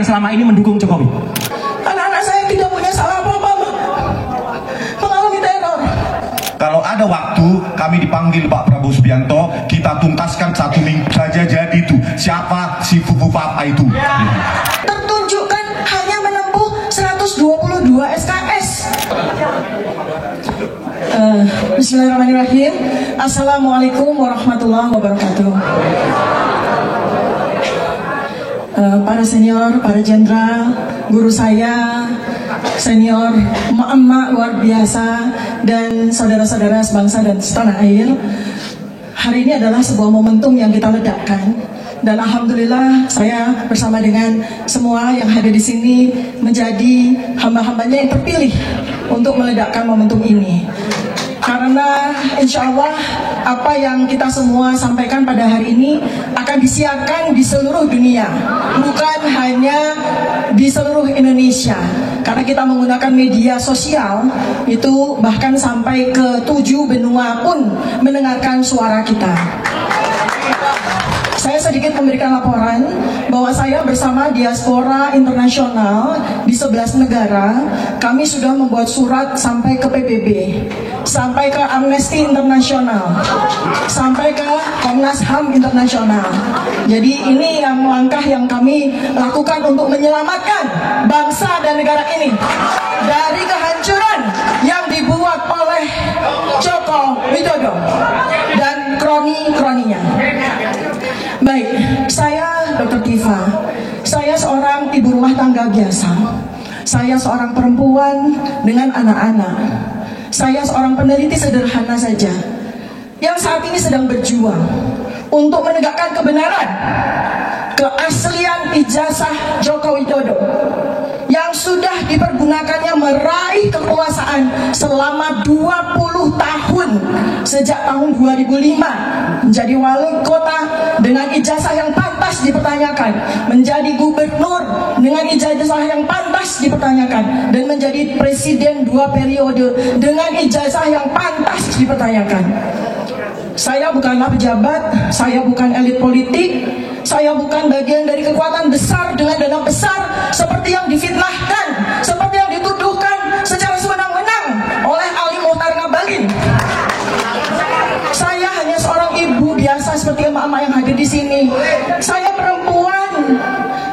yang selama ini mendukung Jokowi? Anak-anak saya tidak punya salah apa-apa, mengalami teror. Kalau ada waktu, kami dipanggil Pak Prabowo Subianto, kita tuntaskan 1 minggu saja jadi itu. Siapa si Fufu Papa itu? Tertunjukkan hanya menempuh 122 SKS. Bismillahirrahmanirrahim. Assalamualaikum warahmatullahi wabarakatuh. Para senior, para jenderal, guru saya, senior, emak-emak luar biasa, dan saudara-saudara sebangsa dan setanah air. Hari ini adalah sebuah momentum yang kita ledakkan, dan alhamdulillah saya bersama dengan semua yang hadir di sini menjadi hamba-hambanya yang terpilih untuk meledakkan momentum ini. Karena insya Allah apa yang kita semua sampaikan pada hari ini akan disiarkan di seluruh dunia, bukan hanya di seluruh Indonesia. Karena kita menggunakan media sosial, itu bahkan sampai ke 7 benua pun mendengarkan suara kita. Saya sedikit memberikan laporan bahwa saya bersama diaspora internasional di 11 negara, kami sudah membuat surat sampai ke PBB, sampai ke Amnesty Internasional, sampai ke Komnas HAM Internasional. Jadi ini yang langkah yang kami lakukan untuk menyelamatkan bangsa dan negara ini dari kehancuran yang dibuat oleh Joko Widodo dan kroni-kroninya. Baik, saya Dr. Tifa. Saya seorang ibu rumah tangga biasa. Saya seorang perempuan dengan anak-anak. Saya seorang peneliti sederhana saja yang saat ini sedang berjuang untuk menegakkan kebenaran, keaslian ijazah Joko Widodo yang sudah dipergunakannya meraih kekuasaan selama 20 tahun sejak tahun 2005, menjadi wali kota dengan ijazah yang pantas dipertanyakan, menjadi gubernur dengan ijazah yang pantas dipertanyakan, dan menjadi presiden 2 periode dengan ijazah yang pantas dipertanyakan. Saya bukanlah pejabat, saya bukan elit politik, saya bukan bagian dari kekuatan besar dengan dana besar seperti yang difitnahkan, seperti yang dituduhkan secara sewenang-wenang oleh Ali Mohtar Ngabalin. Saya hanya seorang ibu biasa seperti emak-emak yang hadir di sini. Saya perempuan.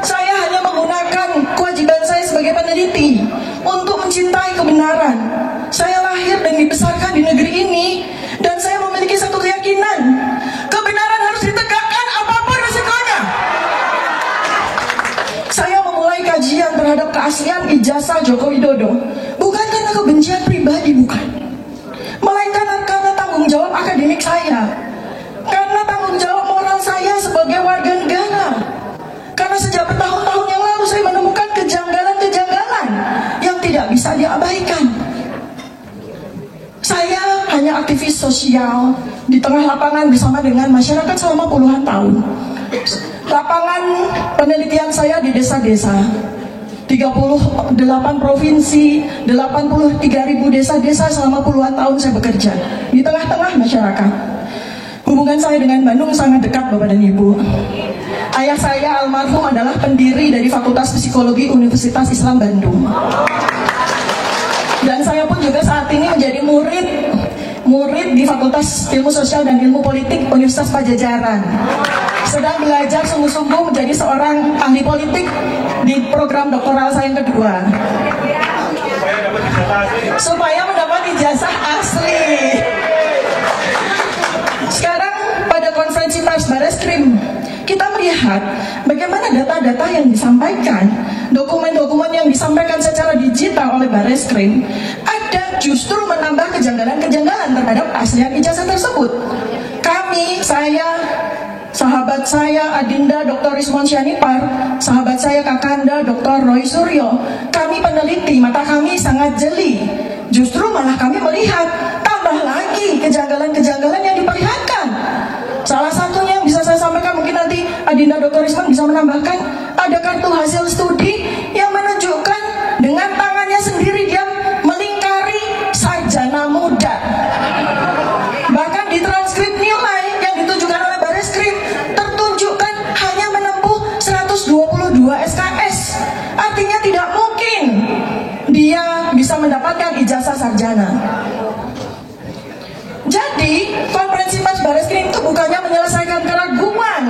Saya hanya menggunakan kewajiban saya sebagai peneliti untuk mencintai kebenaran. Saya lahir dan dibesarkan di negeri ini, dan saya memiliki satu keyakinan, kebenaran harus ditegakkan apapun risikonya. Saya memulai kajian terhadap keaslian ijazah Joko Widodo bukan karena kebencian pribadi, bukan, melainkan karena tanggung jawab akademik saya, karena tanggung jawab moral saya sebagai warga negara. Karena sejak bertahun-tahun yang lalu saya menemukan kejanggalan-kejanggalan yang tidak bisa diabaikan. Saya hanya aktivis sosial di tengah lapangan bersama dengan masyarakat selama puluhan tahun. Lapangan penelitian saya di desa-desa, 38 provinsi, 83.000 desa-desa selama puluhan tahun saya bekerja di tengah-tengah masyarakat. Hubungan saya dengan Bandung sangat dekat, Bapak dan Ibu. Ayah saya almarhum adalah pendiri dari Fakultas Psikologi Universitas Islam Bandung. Dan saya pun juga saat ini menjadi murid di Fakultas Ilmu Sosial dan Ilmu Politik Universitas Pajajaran. Sedang belajar sungguh-sungguh menjadi seorang ahli politik di program doktoral saya yang kedua, supaya mendapat ijazah asli. Sekarang pada konferensi pers Bareskrim, kita melihat bagaimana data-data yang disampaikan, dokumen-dokumen yang disampaikan secara digital oleh Bareskrim, ada justru menambah kejanggalan-kejanggalan terhadap aslian ijazah tersebut. Kami, saya, sahabat saya Adinda Dr. Rismon Syanipar, sahabat saya Kakanda Dr. Roy Suryo, kami peneliti, mata kami sangat jeli. Justru malah kami melihat tambah lagi kejanggalan-kejanggalan yang diperlihatkan. Salah satunya yang bisa saya sampaikan, mungkin nanti Adinda Dr. Risman bisa menambahkan, ada kartu hasil studi yang menunjukkan dengan tangannya sendiri dia melingkari sarjana muda. Bahkan di transkrip nilai yang ditujukan oleh Bareskrim tertunjukkan hanya menempuh 122 SKS. sarjana. Jadi, konferensi pers Bareskrim itu bukannya menyelesaikan keraguan.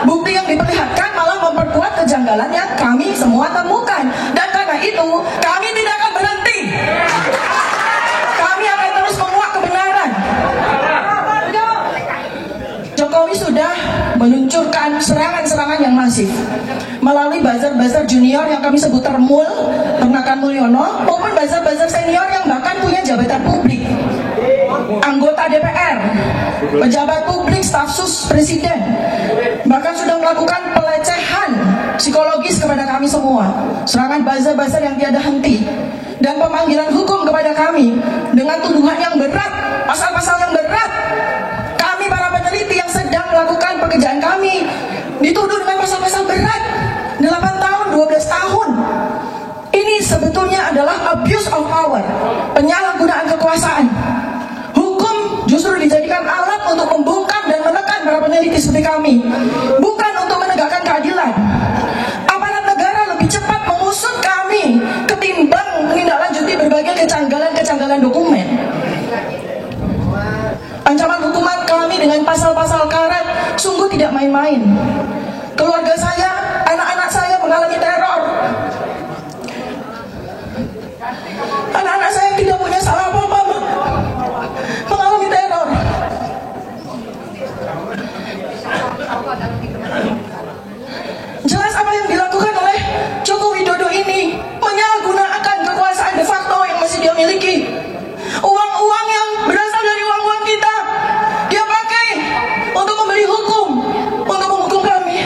Bukti yang diperlihatkan malah memperkuat kejanggalan yang kami semua temukan. Dan karena itu, kami tidak akan berhenti. Kami akan terus menguak kebenaran. Jokowi sudah meluncurkan serangan-serangan yang masif melalui buzzer-buzzer junior yang kami sebut termul, Ternakan Mulyono, maupun buzzer-buzzer senior yang bahkan punya jabatan publik, anggota DPR, pejabat publik, staf sus presiden, bahkan sudah melakukan pelecehan psikologis kepada kami semua. Serangan buzzer-buzzer yang tiada henti dan pemanggilan hukum kepada kami dengan tuduhan yang berat, pasal-pasal yang berat. Kami para peneliti yang sedang melakukan pekerjaan kami dituduh dengan pasal-pasal berat, 8 tahun, 12 tahun. Ini sebetulnya adalah abuse of power, penyalahgunaan kekuasaan. Hukum justru dijadikan alat untuk membungkam dan menekan para peneliti seperti kami, bukan untuk menegakkan keadilan. Aparat negara lebih cepat mengusut kami ketimbang menindaklanjuti berbagai kejanggalan-kejanggalan dokumen. Ancaman hukuman kami dengan pasal-pasal karet sungguh tidak main-main. Keluarga saya, anak-anak saya mengalami teror. Anak-anak saya yang tidak punya salah apa-apa mengalami teror. Jelas apa yang dilakukan oleh Joko Widodo ini menyalahgunakan kekuasaan de facto yang masih dia miliki. Uang-uang yang berasal dari uang-uang kita dia pakai untuk membeli hukum, untuk menghukum kami.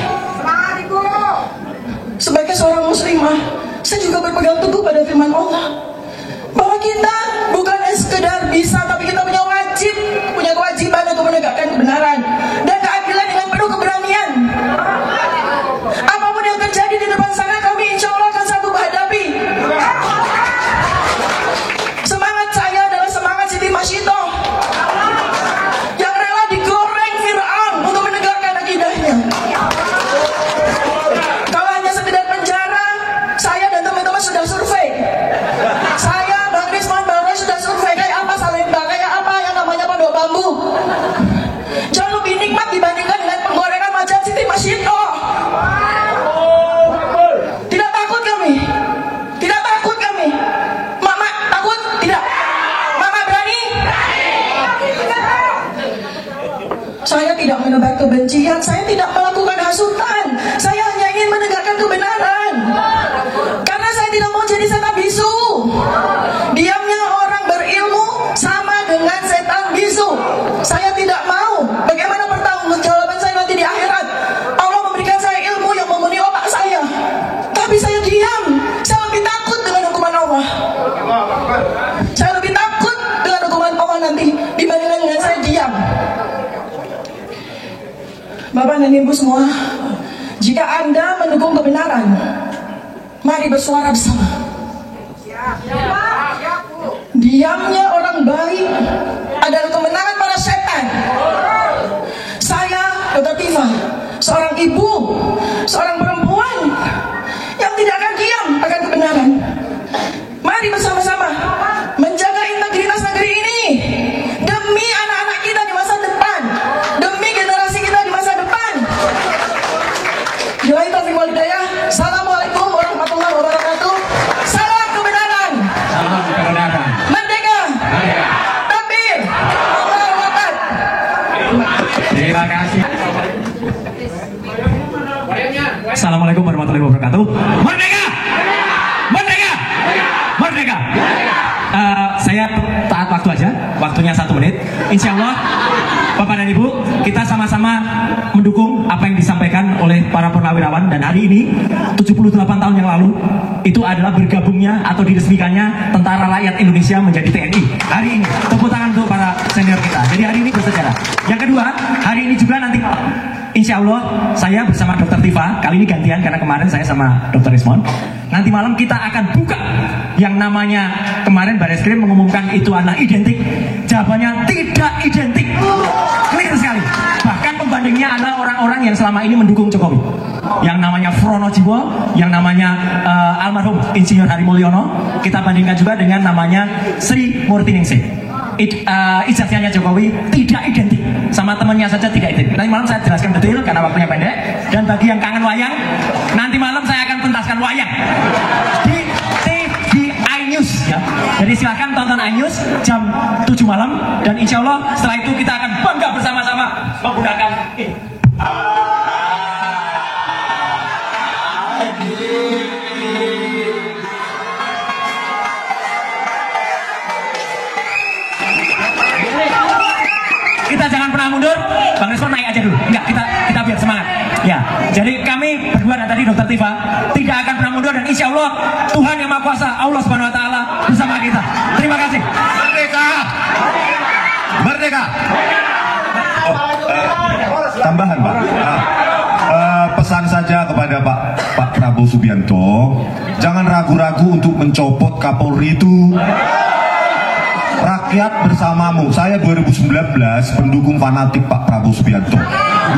Sebagai seorang muslimah, saya juga berpegang teguh pada firman Allah bahwa kita bukan sekedar bisa, tapi kita punya wajib, punya kewajiban untuk menegakkan kebenaran dan keadilan dengan penuh keberanian. Apapun yang terjadi di depan sana, kami insya Allah akan sanggup menghadapi. Semangat saya adalah semangat Siti Masyitoh yang rela digoreng Fir'aun untuk menegakkan akidahnya. Kalau hanya sekedar penjara, saya dan teman-teman sudah survei. Saya, Bang Risman, Bang Roy sudah survei kayak apa Salemba, kayak apa yang namanya pondok bambu. Jauh lebih nikmat dibandingkan dengan penggorengan wajah Siti Masyitoh. Tidak takut kami. Tidak takut kami. Mama takut? Tidak. Mama berani? Saya tidak menebar kebencian, saya tidak melakukan hasutan. Saya hanya ingin menegakkan kebenaran. Karena saya tidak mau jadi setan bisu. Diamnya orang berilmu sama dengan setan bisu. Saya tidak mau. Bagaimana pertanggungjawaban saya nanti di akhirat? Allah memberikan saya ilmu yang memenuhi otak saya, tapi saya diam. Saya lebih takut dengan hukuman Allah. Saya lebih takut dengan hukuman Allah nanti dibandingkan dengan saya diam. Bapak dan Ibu semua, jika Anda mendukung kebenaran, mari bersuara bersama. Diamnya orang baik adalah kemenangan para setan. Saya, Dr. Tifa, seorang ibu, seorang perempuan yang tidak akan diam akan kebenaran. Mari bersama-sama menjaga integritas negeri ini demi anak-anak kita di masa depan, demi generasi kita di masa depan. Billahi taufiq wal hidayah. Assalamualaikum warahmatullahi wabarakatuh. Salam kebenaran. Salam kebenaran. Merdeka. Takbir. Allahu Akbar. Terima kasih. Assalamualaikum warahmatullahi wabarakatuh. Merdeka. Merdeka. Merdeka. Saya taat waktu aja. Waktunya 1 menit. Insya Allah, Bapak dan Ibu, kita sama-sama mendukung apa yang disampaikan oleh para purnawirawan. Dan hari ini 78 tahun yang lalu itu adalah bergabungnya atau diresmikannya Tentara Rakyat Indonesia menjadi TNI. Hari ini tepuk tangan untuk para senior kita. Jadi hari ini bersejarah. Yang kedua, hari ini juga nanti insya Allah saya bersama Dr. Tifa, kali ini gantian karena kemarin saya sama Dr. Rismon. Nanti malam kita akan buka yang namanya kemarin Bareskrim mengumumkan itu adalah identik. Jawabannya tidak identik. Clear sekali. Bahkan pembandingnya artinya adalah orang-orang yang selama ini mendukung Jokowi, yang namanya Frono Jiwo, yang namanya almarhum Insinyur Hari Mulyono, kita bandingkan juga dengan namanya Sri Murtiningsih. Ijazahnya Jokowi tidak identik, sama temannya saja tidak identik. Nanti malam saya jelaskan detail karena waktunya pendek. Dan bagi yang kangen wayang, nanti malam saya akan pentaskan wayang di TV iNews ya. Jadi silahkan tonton iNews jam 7 malam, dan insya Allah setelah itu kita akan bangga bersama-sama menggunakan ini. Kita jangan pernah mundur, Bang Rizwan naik aja dulu. Enggak, kita biar semangat. Ya, jadi kami berdua dan tadi Dr. Tifa tidak akan pernah mundur, dan insya Allah Tuhan yang Maha Kuasa, Allah Subhanahu Wa Taala bersama kita. Terima kasih. Merdeka! Merdeka! Oh, tambahan Pak. Pesan saja kepada Pak Prabowo Subianto, jangan ragu-ragu untuk mencopot Kapolri itu. Rakyat bersamamu. Saya 2019 pendukung fanatik Pak Prabowo Subianto.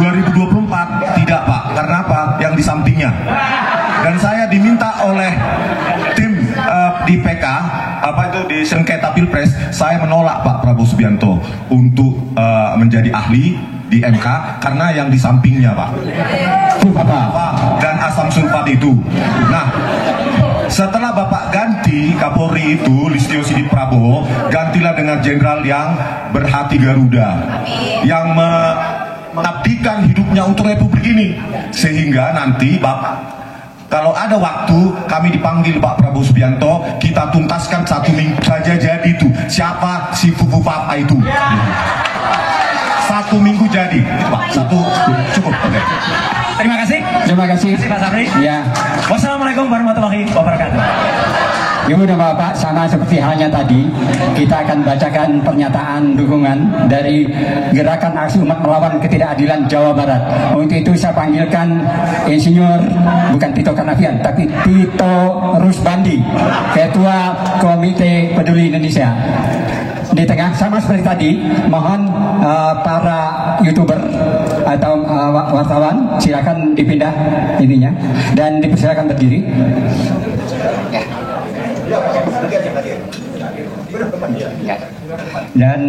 2024 tidak Pak. Karena apa? Yang di sampingnya. Dan saya diminta oleh tim di PK, di sengketa Pilpres, saya menolak Pak Prabowo Subianto untuk menjadi ahli di MK karena yang di sampingnya Pak. Dan asam sulfat itu. Nah, setelah Bapak ganti Kapolri itu Listio Sigit Prabowo, gantilah dengan jenderal yang berhati Garuda, yang mengabdikan hidupnya untuk Republik ini. Sehingga nanti Bapak, kalau ada waktu kami dipanggil Pak Prabowo Subianto, kita tuntaskan 1 minggu saja jadi itu. Siapa si Fufu Papa itu? 1 minggu jadi, Pak. 1 cukup. Okay. Terima kasih. Terima kasih. Pak Sabri. Ya. Wassalamualaikum warahmatullahi wabarakatuh. Ibu dan Bapak, sama seperti halnya tadi, kita akan bacakan pernyataan dukungan dari Gerakan Aksi Umat Melawan Ketidakadilan Jawa Barat. Untuk itu saya panggilkan Insinyur, bukan Tito Karnavian, tapi Tito Rusbandi, Ketua Komite Peduli Indonesia. Di tengah, sama seperti tadi, mohon para YouTuber atau wartawan silakan dipindah ininya dan dipersilakan berdiri. Dan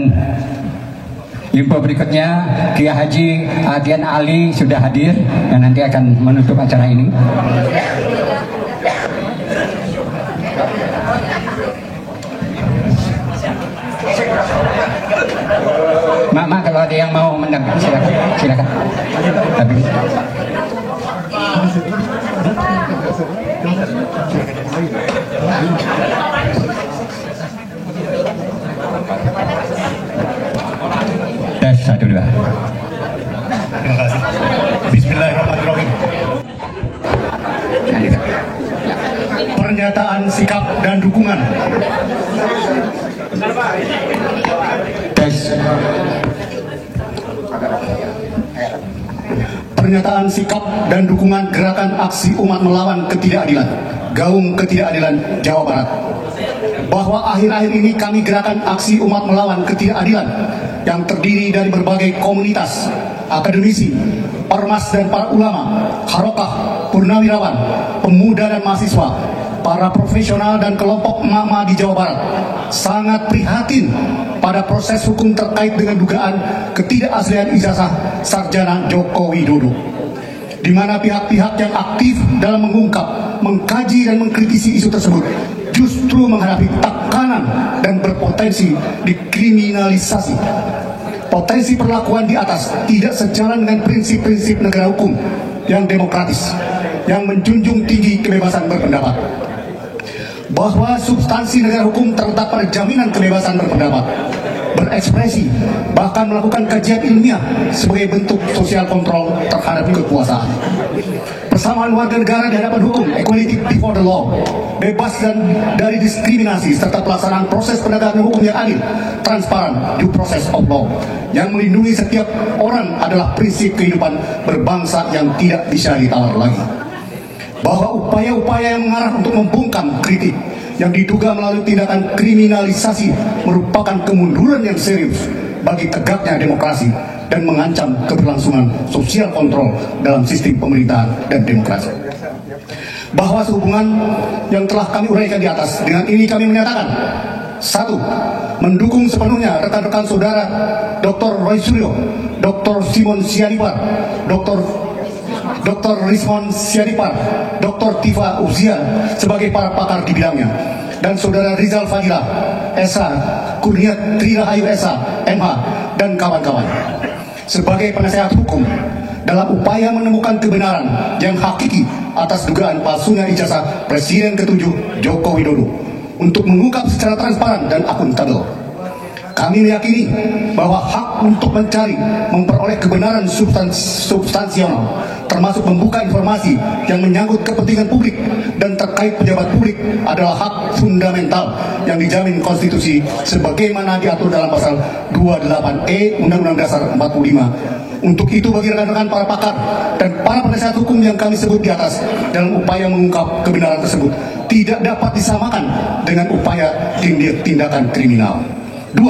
info berikutnya, Kiai Haji Agen Ali sudah hadir dan nanti akan menutup acara ini. Mak, kalau ada yang mau mendengar silakan. Tapi tes 1 2. Terima kasih. Bismillahirrahmanirrahim. Pernyataan sikap dan dukungan. Tes. Pernyataan sikap dan dukungan Gerakan Aksi Umat Melawan Ketidakadilan, Gaung Ketidakadilan Jawa Barat. Bahwa akhir-akhir ini kami Gerakan Aksi Umat Melawan Ketidakadilan yang terdiri dari berbagai komunitas, akademisi, ormas dan para ulama, harokah, purnawirawan, pemuda dan mahasiswa, para profesional dan kelompok emak-emak di Jawa Barat sangat prihatin pada proses hukum terkait dengan dugaan ketidakaslian ijazah sarjana Joko Widodo, di mana pihak-pihak yang aktif dalam mengungkap, mengkaji dan mengkritisi isu tersebut justru menghadapi tekanan dan berpotensi dikriminalisasi. Potensi perlakuan di atas tidak sejalan dengan prinsip-prinsip negara hukum yang demokratis, yang menjunjung tinggi kebebasan berpendapat. Bahwa substansi negara hukum terletak pada jaminan kebebasan berpendapat, berekspresi, bahkan melakukan kajian ilmiah sebagai bentuk sosial kontrol terhadap kekuasaan. Persamaan warga negara di hadapan hukum, equality before the law, bebas dan dari diskriminasi, serta pelaksanaan proses penegakan hukum yang adil, transparan, due process of law, yang melindungi setiap orang adalah prinsip kehidupan berbangsa yang tidak bisa ditawar lagi. Bahwa upaya-upaya yang mengarah untuk membungkam kritik yang diduga melalui tindakan kriminalisasi merupakan kemunduran yang serius bagi tegaknya demokrasi dan mengancam keberlangsungan sosial kontrol dalam sistem pemerintahan dan demokrasi. Bahwa sehubungan yang telah kami uraikan di atas, dengan ini kami menyatakan: 1. Mendukung sepenuhnya rekan-rekan saudara Dr. Roy Suryo, Dr. Simon Sianipar, Dr. Rismon Sianipar, Dr. Tifa Uzia sebagai para pakar di bidangnya, dan saudara Rizal Fadilah, SH, Kurniat Trirahayu SH, MH, dan kawan-kawan sebagai penasehat hukum dalam upaya menemukan kebenaran yang hakiki atas dugaan palsunya ijazah Presiden ke-7 Joko Widodo untuk mengungkap secara transparan dan akuntabel. Kami meyakini bahwa hak untuk mencari, memperoleh kebenaran substansial, termasuk membuka informasi yang menyangkut kepentingan publik dan terkait pejabat publik, adalah hak fundamental yang dijamin konstitusi sebagaimana diatur dalam pasal 28E Undang-Undang Dasar 45. Untuk itu, bagi rekan-rekan para pakar dan para penasihat hukum yang kami sebut di atas, dalam upaya mengungkap kebenaran tersebut tidak dapat disamakan dengan upaya tindakan kriminal. 2.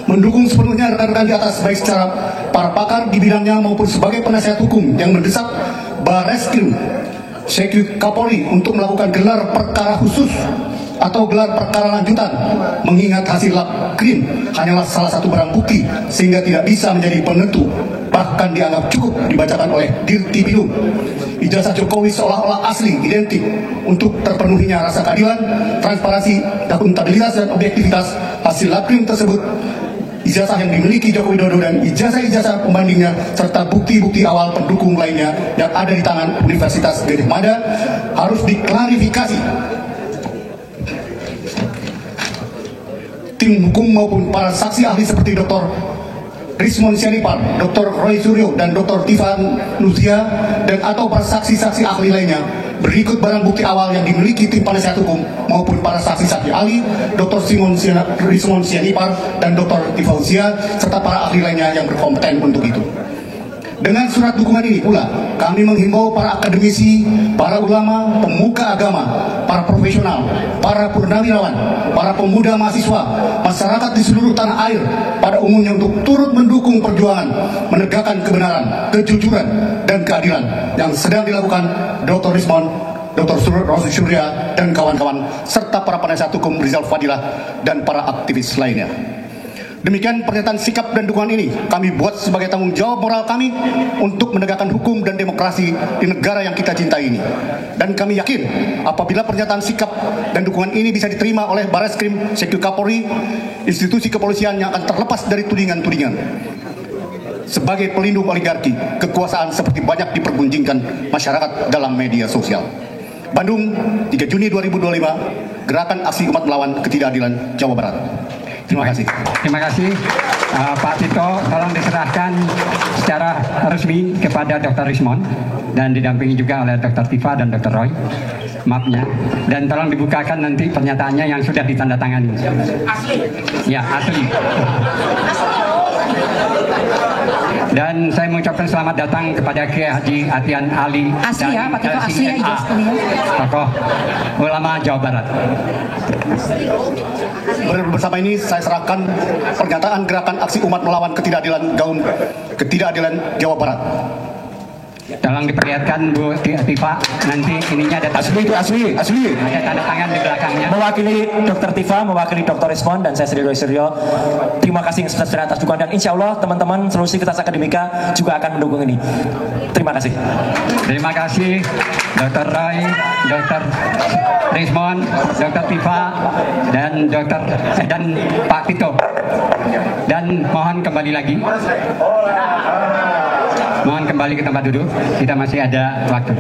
Mendukung sepenuhnya rekan-rekan di atas, baik secara para pakar di bidangnya maupun sebagai penasihat hukum yang mendesak Barreskrim Sekyu Kapolri untuk melakukan gelar perkara khusus atau gelar perkara lanjutan, mengingat hasil lab krim hanyalah salah satu barang bukti sehingga tidak bisa menjadi penentu, bahkan dianggap cukup dibacakan oleh Dirtipidum. Ijazah Jokowi seolah-olah asli, identik untuk terpenuhinya rasa keadilan, transparansi, akuntabilitas, dan objektivitas hasil lab krim tersebut. Ijazah yang dimiliki Joko Widodo dan ijazah-ijazah pembandingnya serta bukti-bukti awal pendukung lainnya yang ada di tangan Universitas Gadjah Mada harus diklarifikasi. Tim hukum maupun para saksi ahli seperti Dr. Rismon Sianipar, Dr. Roy Suryo, dan Dr. Tifa Uzia, dan atau para saksi-saksi ahli lainnya. Berikut barang bukti awal yang dimiliki tim penasihat hukum maupun para saksi-saksi ahli, Dr. Rismon Sianipar dan Dr. Tifa Uzia, serta para ahli lainnya yang berkompeten untuk itu. Dengan surat dukungan ini pula, kami menghimbau para akademisi, para ulama, pemuka agama, para profesional, para purnawirawan, para pemuda mahasiswa, masyarakat di seluruh tanah air pada umumnya untuk turut mendukung perjuangan menegakkan kebenaran, kejujuran, dan keadilan yang sedang dilakukan Dr. Rismon, Dr. Rosi Surya, dan kawan-kawan, serta para penasihat hukum Rizal Fadilah dan para aktivis lainnya. Demikian pernyataan sikap dan dukungan ini kami buat sebagai tanggung jawab moral kami untuk menegakkan hukum dan demokrasi di negara yang kita cintai ini. Dan kami yakin apabila pernyataan sikap dan dukungan ini bisa diterima oleh Barreskrim Sekyu Kapolri, institusi kepolisian yang akan terlepas dari tudingan-tudingan sebagai pelindung oligarki, kekuasaan seperti banyak dipergunjingkan masyarakat dalam media sosial. Bandung, 3 Juni 2025, Gerakan Aksi Umat Melawan Ketidakadilan, Jawa Barat. Terima kasih. Terima kasih Pak Tito, tolong diserahkan secara resmi kepada Dr. Rismon dan didampingi juga oleh Dr. Tifa dan Dr. Roy mapnya, dan tolong dibukakan nanti pernyataannya yang sudah ditandatangani. Asli? Ya, asli. Dan saya mengucapkan selamat datang kepada Kiai Haji Atian Ali. Asli ya, Pak Tito, asli ya, ijazahnya. Tokoh ulama Jawa Barat. Bersama ini saya serahkan pernyataan Gerakan Aksi Umat Melawan Ketidakadilan Gaum Ketidakadilan Jawa Barat. Tolong diperlihatkan Bu Tifa, nanti ininya ada asli itu asli. Ada tanda tangan di belakangnya. Mewakili Dr. Tifa, mewakili Dr. Rismon, dan saya Sri Roy Suryo. Terima kasih atas dukungan, dan insya Allah teman-teman seluruh Sivitas Akademika juga akan mendukung ini. Terima kasih. Terima kasih Dr. Roy, Dr. Rismon, Dr. Tifa, dan dan Pak Tito. Dan mohon kembali lagi. Mohon kembali ke tempat duduk, kita masih ada waktu.